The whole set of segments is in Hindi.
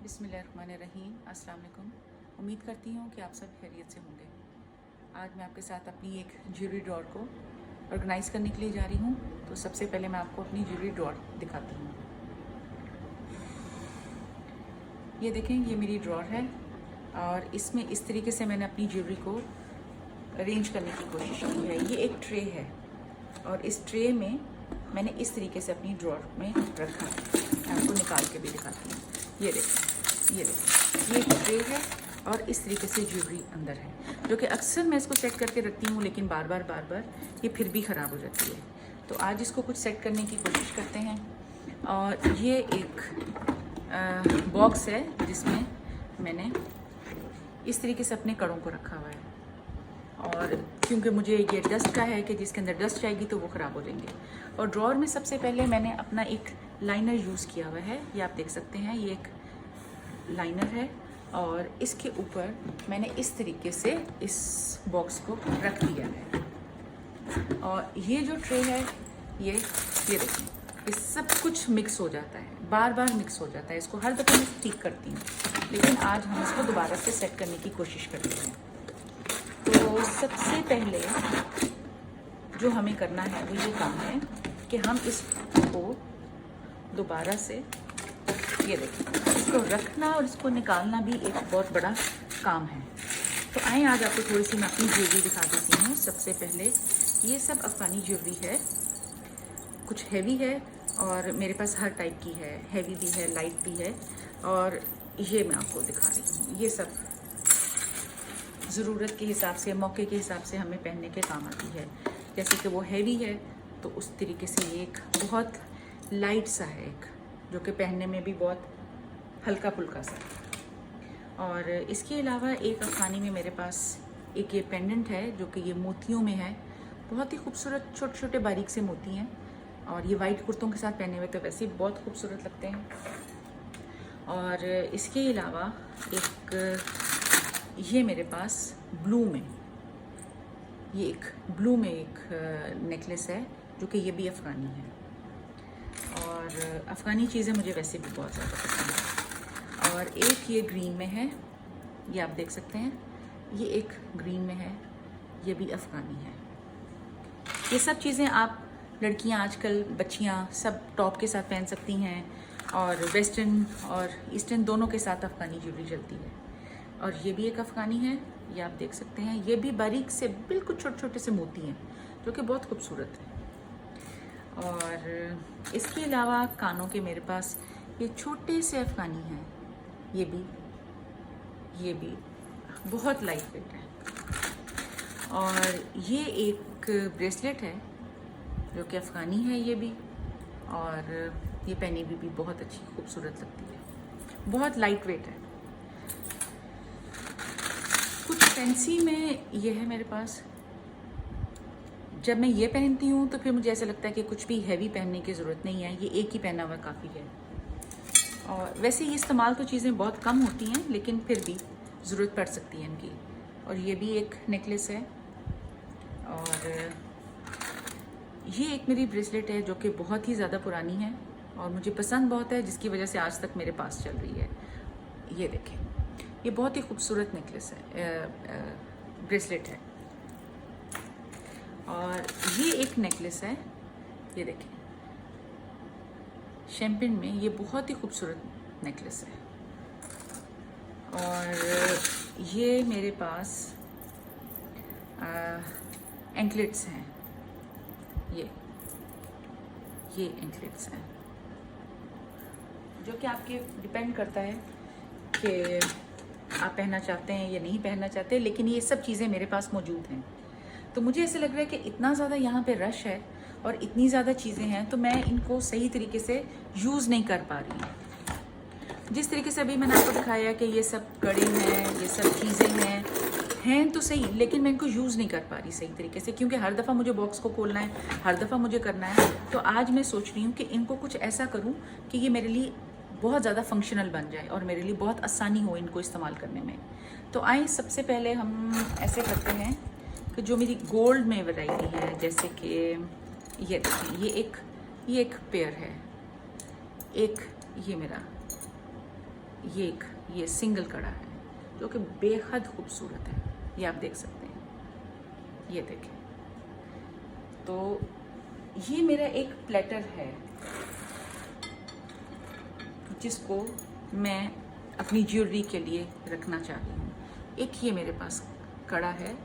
बिस्मिल्लाहिर्रहमानिर्रहीम। अस्सलाम वालेकुम। उम्मीद करती हूँ कि आप सब खैरियत से होंगे। आज मैं आपके साथ अपनी एक ज्वेलरी ड्रॉर को ऑर्गेनाइज़ करने के लिए जा रही हूँ। तो सबसे पहले मैं आपको अपनी ज्वेलरी ड्रॉर दिखाती हूँ। ये देखें, ये मेरी ड्रॉर है और इसमें इस तरीके से मैंने अपनी ज्वेलरी को अरेंज करने की कोशिश की है। ये एक ट्रे है और इस ट्रे में मैंने इस तरीके से अपनी ड्रॉर में रखा है। मैं आपको निकाल के भी दिखाती हूँ। ये देखें, ये एक ट्रे है और इस तरीके से ज्वेलरी अंदर है, जो कि अक्सर मैं इसको सेट करके रखती हूँ, लेकिन बार बार ये फिर भी ख़राब हो जाती है। तो आज इसको कुछ सेट करने की कोशिश करते हैं। और ये एक बॉक्स है जिसमें मैंने इस तरीके से अपने कड़ों को रखा हुआ है। और क्योंकि मुझे ये डस्ट का है कि जिसके अंदर डस्ट जाएगी तो वो ख़राब हो जाएंगे। और ड्रॉर में सबसे पहले मैंने अपना एक लाइनर यूज़ किया हुआ है। ये आप देख सकते हैं, ये एक लाइनर है और इसके ऊपर मैंने इस तरीके से इस बॉक्स को रख दिया है। और ये जो ट्रे है ये देखिए, ये सब कुछ मिक्स हो जाता है, बार बार मिक्स हो जाता है। इसको हर दफ़ा मैं ठीक करती हूँ, लेकिन आज हम इसको दोबारा से सेट करने की कोशिश करते हैं। तो सबसे पहले जो हमें करना है वो ये काम है कि हम इसको दोबारा से, ये देखिए, इसको रखना और इसको निकालना भी एक बहुत बड़ा काम है। तो आए आज आपको थोड़ी सी मैं अपनी ज्वेलरी दिखा देती हूँ। सबसे पहले ये सब अफ़गानी ज्वेलरी है, कुछ हैवी है और मेरे पास हर टाइप की है, हैवी भी है, लाइट भी है। और ये मैं आपको दिखा रही हूँ, ये सब ज़रूरत के हिसाब से, मौके के हिसाब से हमें पहनने के काम आती है। जैसे कि वो हैवी है तो उस तरीके से ये एक बहुत लाइट सा है, एक जो कि पहनने में भी बहुत हल्का फुल्का सा। और इसके अलावा एक अफ़गानी में मेरे पास एक ये पेंडेंट है जो कि ये मोतियों में है। बहुत ही खूबसूरत छोटे छोटे बारीक से मोती हैं और ये वाइट कुर्तों के साथ पहने हुए तो वैसे ही बहुत खूबसूरत लगते हैं। और इसके अलावा एक ये मेरे पास ब्लू में, ये एक ब्लू में एक नेकलेस है जो कि ये भी अफ़गानी है। और अफ़गानी चीज़ें मुझे वैसे भी बहुत ज़्यादा पसंद है। और एक ये ग्रीन में है, ये आप देख सकते हैं, ये एक ग्रीन में है, ये भी अफ़गानी है। ये सब चीज़ें आप लड़कियां आजकल, बच्चियां सब टॉप के साथ पहन सकती हैं और वेस्टर्न और ईस्टर्न दोनों के साथ अफ़गानी ज्वेलरी चलती है। और ये भी एक अफ़गानी है, ये आप देख सकते हैं, ये भी बारीक से बिल्कुल छोटे छोटे से मोती हैं जो कि बहुत खूबसूरत है। और इसके अलावा कानों के मेरे पास ये छोटे से अफ़गानी हैं, ये भी बहुत लाइट वेट है। और ये एक ब्रेसलेट है जो कि अफ़गानी है ये भी, और ये पहनी भी बहुत अच्छी खूबसूरत लगती है, बहुत लाइट वेट है। कुछ फैंसी में ये है मेरे पास। जब मैं ये पहनती हूँ तो फिर मुझे ऐसा लगता है कि कुछ भी हैवी पहनने की ज़रूरत नहीं है, ये एक ही पहना हुआ काफ़ी है। और वैसे ये इस्तेमाल तो चीज़ें बहुत कम होती हैं, लेकिन फिर भी ज़रूरत पड़ सकती है इनकी। और ये भी एक नेकलेस है। और ये एक मेरी ब्रेसलेट है जो कि बहुत ही ज़्यादा पुरानी है और मुझे पसंद बहुत है, जिसकी वजह से आज तक मेरे पास चल रही है। ये देखें, ये बहुत ही खूबसूरत नेकलेस है, ब्रेसलेट है। और ये एक नेकलेस है, ये देखें, शैम्पेन में, ये बहुत ही खूबसूरत नेकलेस है। और ये मेरे पास एंकलेट्स हैं, ये एंकलेट्स हैं, जो कि आपके डिपेंड करता है कि आप पहनना चाहते हैं या नहीं पहनना चाहते, लेकिन ये सब चीज़ें मेरे पास मौजूद हैं। तो मुझे ऐसे लग रहा है कि इतना ज़्यादा यहाँ पे रश है और इतनी ज़्यादा चीज़ें हैं तो मैं इनको सही तरीके से यूज़ नहीं कर पा रही हूँ। जिस तरीके से अभी मैंने आपको दिखाया कि ये सब कड़े हैं, ये सब चीज़ें हैं तो सही, लेकिन मैं इनको यूज़ नहीं कर पा रही सही तरीके से, क्योंकि हर दफ़ा मुझे बॉक्स को खोलना है, हर दफ़ा मुझे करना है। तो आज मैं सोच रही हूँ कि इनको कुछ ऐसा करूँ कि ये मेरे लिए बहुत ज़्यादा फंक्शनल बन जाए और मेरे लिए बहुत आसानी हो इनको इस्तेमाल करने में। तो आए सबसे पहले हम ऐसे करते हैं कि जो मेरी गोल्ड में वैरायटी है, जैसे कि ये देखिए, ये एक पेयर है, एक ये मेरा ये सिंगल कड़ा है जो कि बेहद खूबसूरत है, ये आप देख सकते हैं, ये देखें। तो ये मेरा एक प्लेटर है जिसको मैं अपनी ज्वेलरी के लिए रखना चाह रही हूँ। एक ये मेरे पास कड़ा है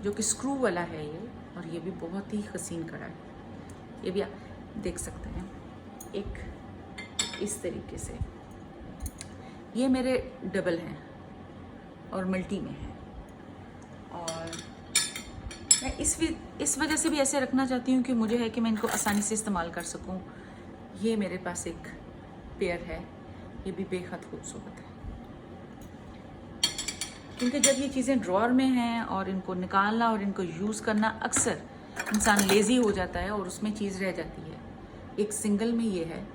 जो कि स्क्रू वाला है ये, और ये भी बहुत ही हसीन कड़ा है, ये भी आप देख सकते हैं। एक इस तरीके से, ये मेरे डबल हैं और मल्टी में है, और मैं इस वजह से भी ऐसे रखना चाहती हूँ कि मुझे है कि मैं इनको आसानी से इस्तेमाल कर सकूँ। ये मेरे पास एक पेयर है, ये भी बेहद खूबसूरत है, क्योंकि जब ये चीज़ें ड्रॉअर में हैं और इनको निकालना और इनको यूज़ करना, अक्सर इंसान लेज़ी हो जाता है और उसमें चीज़ रह जाती है। एक सिंगल में ये है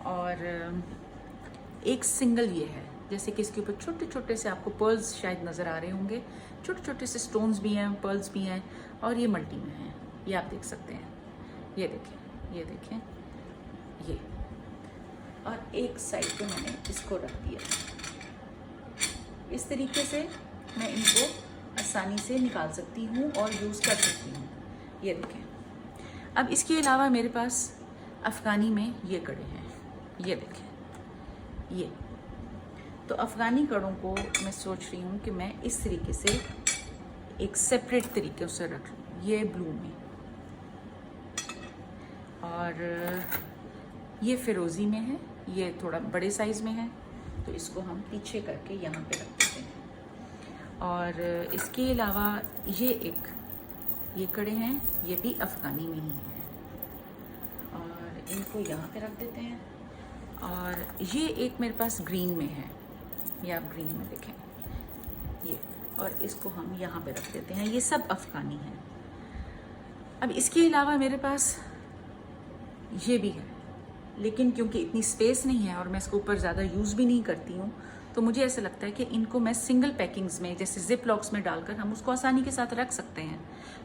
और एक सिंगल ये है, जैसे कि इसके ऊपर छोटे छोटे से आपको पर्ल्स शायद नज़र आ रहे होंगे, छोटे छोटे से स्टोन्स भी हैं, पर्ल्स भी हैं, और ये मल्टी में हैं, ये आप देख सकते हैं। ये देखें, ये देखें, ये, और एक साइड पे मैंने इसको रख दिया। इस तरीके से मैं इनको आसानी से निकाल सकती हूँ और यूज़ कर सकती हूँ। ये देखें। अब इसके अलावा मेरे पास अफ़गानी में ये कड़े हैं, ये देखें, ये। तो अफ़गानी कड़ों को मैं सोच रही हूँ कि मैं इस तरीके से एक सेपरेट तरीके से रख लूँ, ये ब्लू में, और ये फिरोज़ी में है, ये थोड़ा बड़े साइज़ में है, तो इसको हम पीछे करके यहाँ पे रख देते हैं। और इसके अलावा ये कड़े हैं, ये भी अफ़गानी में ही हैं, और इनको यहाँ पे रख देते हैं। और ये एक मेरे पास ग्रीन में है, ये आप ग्रीन में देखें, ये, और इसको हम यहाँ पे रख देते हैं। ये सब अफ़गानी हैं। अब इसके अलावा मेरे पास ये भी है, लेकिन क्योंकि इतनी स्पेस नहीं है और मैं इसको ऊपर ज़्यादा यूज़ भी नहीं करती हूँ, तो मुझे ऐसा लगता है कि इनको मैं सिंगल पैकिंग्स में, जैसे जिप लॉक्स में डालकर हम उसको आसानी के साथ रख सकते हैं।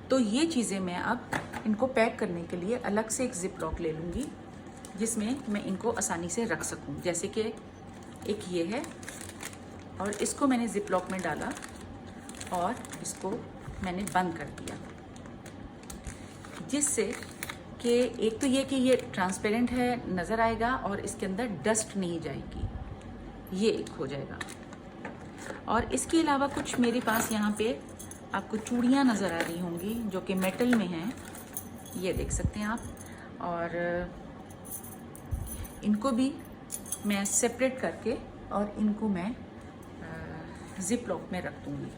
तो ये चीज़ें मैं अब इनको पैक करने के लिए अलग से एक जिप लॉक ले लूँगी, जिसमें मैं इनको आसानी से रख सकूँ। जैसे कि एक ये है, और इसको मैंने जिप लॉक में डाला और इसको मैंने बंद कर दिया, जिससे कि एक तो ये कि ये ट्रांसपेरेंट है, नज़र आएगा, और इसके अंदर डस्ट नहीं जाएगी, ये एक हो जाएगा। और इसके अलावा कुछ मेरे पास यहाँ पे आपको चूड़ियाँ नज़र आ रही होंगी जो कि मेटल में हैं, ये देख सकते हैं आप, और इनको भी मैं सेपरेट करके और इनको मैं जिप लॉक में रख दूँगी,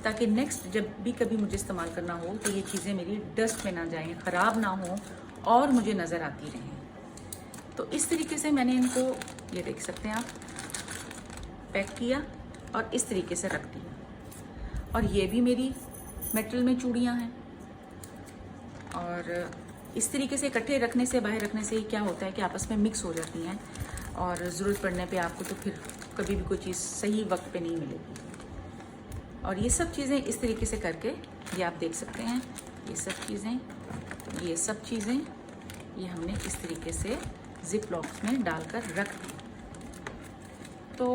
ताकि नेक्स्ट जब भी कभी मुझे इस्तेमाल करना हो तो ये चीज़ें मेरी डस्ट में ना जाएं, ख़राब ना हो और मुझे नज़र आती रहें। तो इस तरीके से मैंने इनको, ये देख सकते हैं आप, पैक किया और इस तरीके से रख दिया। और ये भी मेरी मेटल में चूड़ियाँ हैं, और इस तरीके से इकट्ठे रखने से, बाहर रखने से क्या होता है कि आपस में मिक्स हो जाती हैं, और ज़रूरत पड़ने पे आपको तो फिर कभी भी कोई चीज़ सही वक्त पे नहीं मिलेगी। और ये सब चीज़ें इस तरीके से करके, ये आप देख सकते हैं, ये सब चीज़ें ये हमने इस तरीके से जिप लॉक्स में डालकर रख दी। तो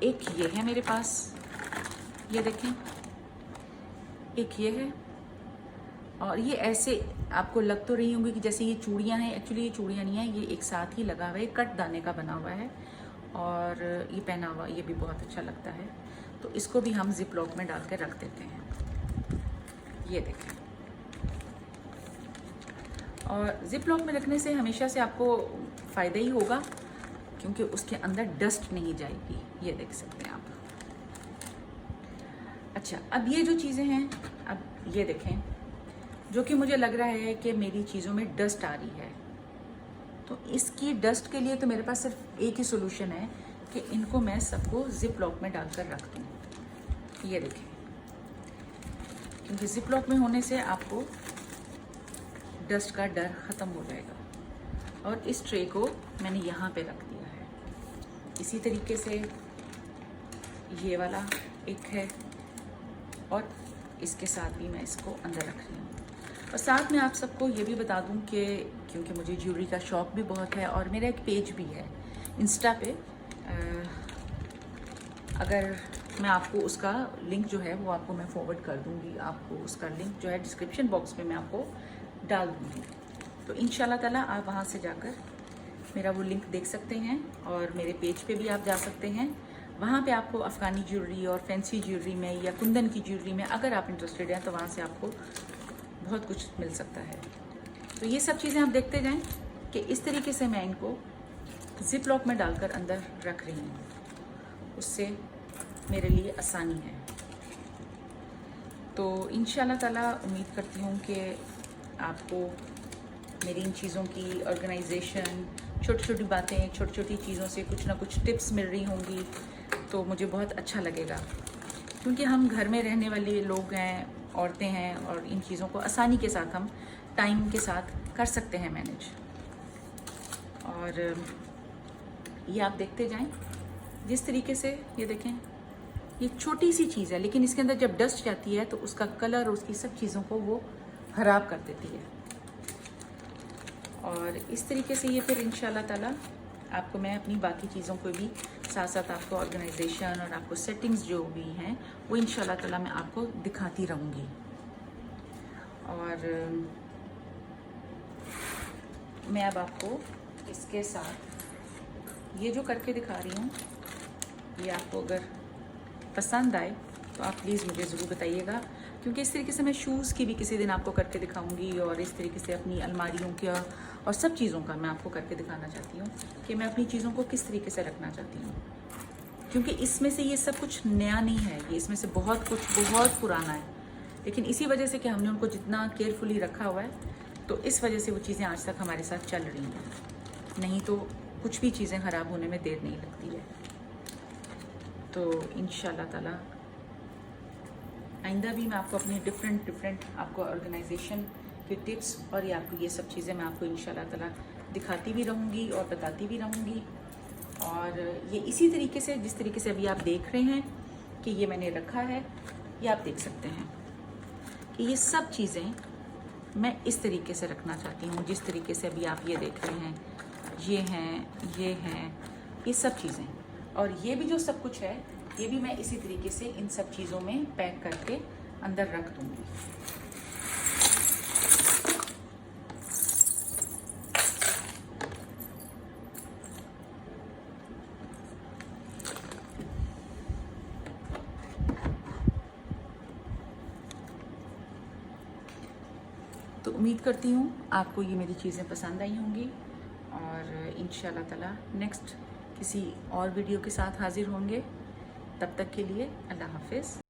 एक ये है मेरे पास, ये देखें, एक ये है, और ये ऐसे आपको लग तो रही होंगी कि जैसे ये चूड़ियाँ हैं, एक्चुअली ये चूड़ियाँ नहीं है, ये एक साथ ही लगा हुआ है, कट दाने का बना हुआ है, और ये पहना हुआ, ये भी बहुत अच्छा लगता है। तो इसको भी हम जिप लॉक में डाल कर रख देते हैं, ये देखें। और जिप लॉक में रखने से हमेशा से आपको फ़ायदा ही होगा, क्योंकि उसके अंदर डस्ट नहीं जाएगी, ये देख सकते हैं आप। अच्छा, अब ये जो चीज़ें हैं, अब ये देखें, जो कि मुझे लग रहा है कि मेरी चीज़ों में डस्ट आ रही है, तो इसकी डस्ट के लिए तो मेरे पास सिर्फ एक ही सोल्यूशन है कि इनको मैं सबको जिप लॉक में डालकर रख दूँ, ये देखें, क्योंकि जिप लॉक में होने से आपको डस्ट का डर ख़त्म हो जाएगा। और इस ट्रे को मैंने यहाँ पे रख दिया है। इसी तरीके से ये वाला एक है, और इसके साथ भी मैं इसको अंदर रख रही हूँ। और साथ में आप सबको ये भी बता दूं कि क्योंकि मुझे ज्वेलरी का शौक़ भी बहुत है और मेरा एक पेज भी है इंस्टा पे, अगर मैं आपको उसका लिंक जो है वो आपको मैं फॉरवर्ड कर दूंगी, आपको उसका लिंक जो है डिस्क्रिप्शन बॉक्स में मैं आपको डाल दूंगी। तो इंशाल्लाह ताला आप वहाँ से जाकर मेरा वो लिंक देख सकते हैं और मेरे पेज पे भी आप जा सकते हैं। वहाँ पे आपको अफ़गानी ज्वेलरी और फैंसी ज्वेलरी में या कुंदन की ज्वेलरी में अगर आप इंटरेस्टेड हैं तो वहाँ से आपको बहुत कुछ मिल सकता है। तो ये सब चीज़ें आप देखते जाएं कि इस तरीके से मैं इनको ज़िप लॉक में डालकर अंदर रख रही हूँ, उससे मेरे लिए आसानी है। तो इंशाल्लाह ताला उम्मीद करती हूँ कि आपको मेरी इन चीज़ों की ऑर्गेनाइजेशन, छोटी छोटी बातें, छोटी छोटी चीज़ों से कुछ ना कुछ टिप्स मिल रही होंगी, तो मुझे बहुत अच्छा लगेगा। क्योंकि हम घर में रहने वाले लोग हैं, औरतें हैं, और इन चीज़ों को आसानी के साथ हम टाइम के साथ कर सकते हैं मैनेज। और ये आप देखते जाएं जिस तरीके से, ये देखें, ये छोटी सी चीज़ है लेकिन इसके अंदर जब डस्ट जाती है तो उसका कलर और उसकी सब चीज़ों को वो ख़राब कर देती है। और इस तरीके से ये फिर इंशाल्लाह ताला आपको मैं अपनी बाकी चीज़ों को भी साथ साथ आपको ऑर्गेनाइजेशन और आपको सेटिंग्स जो भी हैं वो इंशाल्लाह ताला मैं आपको दिखाती रहूँगी। और मैं अब आपको इसके साथ ये जो करके दिखा रही हूँ, ये आपको अगर पसंद आए तो आप प्लीज़ मुझे ज़रूर बताइएगा, क्योंकि इस तरीके से मैं शूज़ की भी किसी दिन आपको करके दिखाऊंगी और इस तरीके से अपनी अलमारियों का और सब चीज़ों का मैं आपको करके दिखाना चाहती हूँ कि मैं अपनी चीज़ों को किस तरीके से रखना चाहती हूँ। क्योंकि इसमें से ये सब कुछ नया नहीं है, ये इसमें से बहुत कुछ बहुत पुराना है, लेकिन इसी वजह से कि हमने उनको जितना केयरफुली रखा हुआ है तो इस वजह से वो चीज़ें आज तक हमारे साथ चल रही हैं। नहीं तो कुछ भी चीज़ें ख़राब होने में देर नहीं लगती है। तो इंशाल्लाह ताला आइंदा भी मैं आपको अपनी डिफरेंट आपको ऑर्गेनाइजेशन के टिप्स और ये आपको ये सब चीज़ें मैं आपको इंशाल्लाह ताला दिखाती भी रहूँगी और बताती भी रहूँगी। और ये इसी तरीके से, जिस तरीके से अभी आप देख रहे हैं कि ये मैंने रखा है, ये आप देख सकते हैं कि ये सब चीज़ें मैं इस तरीके से रखना चाहती हूँ जिस तरीके से अभी आप ये देख रहे हैं। ये हैं ये सब चीज़ें, और ये भी जो सब कुछ है ये भी मैं इसी तरीके से इन सब चीज़ों में पैक करके अंदर रख दूँगी। तो उम्मीद करती हूँ आपको ये मेरी चीज़ें पसंद आई होंगी और इंशाल्लाह ताला नेक्स्ट किसी और वीडियो के साथ हाजिर होंगे। तब तक के लिए अल्लाह हाफिज़।